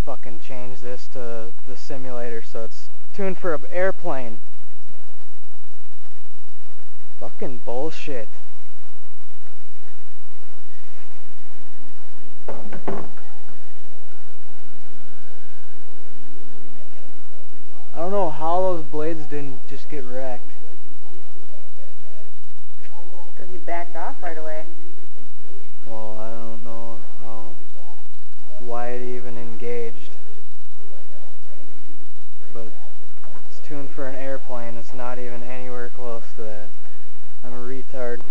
fucking change this to the simulator so it's tuned for an airplane. Fucking bullshit. I don't know how those blades didn't just get wrecked. Because you backed off right away. Well, I don't know why it even engaged. But it's tuned for an airplane. It's not even anywhere close to that. I'm a retard.